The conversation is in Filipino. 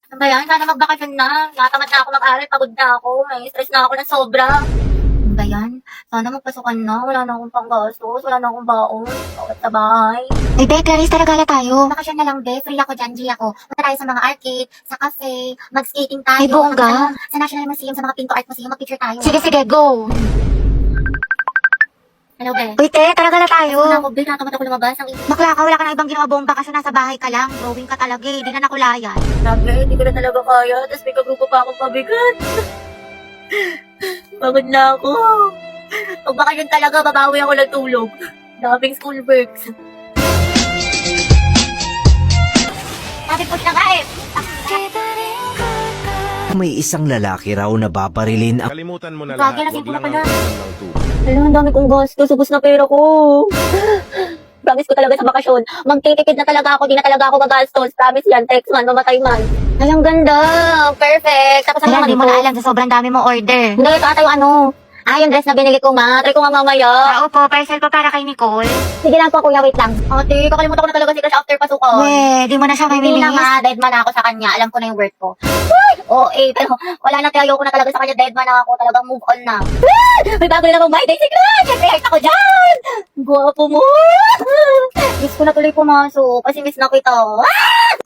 Ano ba yan? Sana magbakasyon na. Natamad na ako mag-aral. Pagod na ako. May stress na ako ng sobra. Ano ba yan? Sana magpasukan na. Wala na akong panggastos. Wala na akong baon. Bawat sa bahay. Ay, Be, Clarice, talaga tayo. Bakasyon na lang, Be. Free ako dyan, G ako. Punta tayo sa mga arcade, sa cafe, mag-skating tayo. Ay, bongga. Sa National Museum, sa mga Pinto Art Museum, mag-picture tayo. Sige, sige, go. Hello, Be. Uy, te, talaga na tayo. Ano ako, Be? Natamad ako lumabas. Ang Bakla ka, wala ka na ibang ginawa buong bakasyon, nasa bahay ka lang. Growing ka talaga eh, di na nakulayan. Grabe, hindi ko na talaga kaya. Tapos may kagrupo pa akong pabigat. Pagod na ako. Pag bakasyon talaga, babawi ako ng tulog. Daming school works. Sabi po siya nga eh. May isang lalaki raw na babarilin ang Kalimutan mo na Gagi, lahat. lasing Huwag ko na lang pala. ang ulam ng tubig. Alam, ang dami kong gastos. Ubus na pera ko. Promise ko talaga sa bakasyon. Magtitipid na talaga ako. Di na talaga ako magastos. Promise yan. Text man, mamatay man. Ay, ang ganda. Perfect. Tapos ang Alam, naman di mo na alam sa sobrang dami mo order. Hindi, ito ata yung ano. Yung dress na binili ko, ma. Try ko nga mamaya. Ah, opo, parcel ko para kay Nicole. Sige lang po, kuya. Wait lang. Ate, kakalimutan ko na talaga si Crush after pasukan. We, di mo na siya may Hindi na minis. nga, dead man ako sa kanya. Alam ko na yung worth ko. Oo, pero wala na tayo ko na talaga sa kanya. Dead man ako. Talagang move on na. May bago na namang my day si Crush. Siyempre, heart ako dyan. Guwapo mo. Miss ko na tuloy pumasok kasi miss na kita.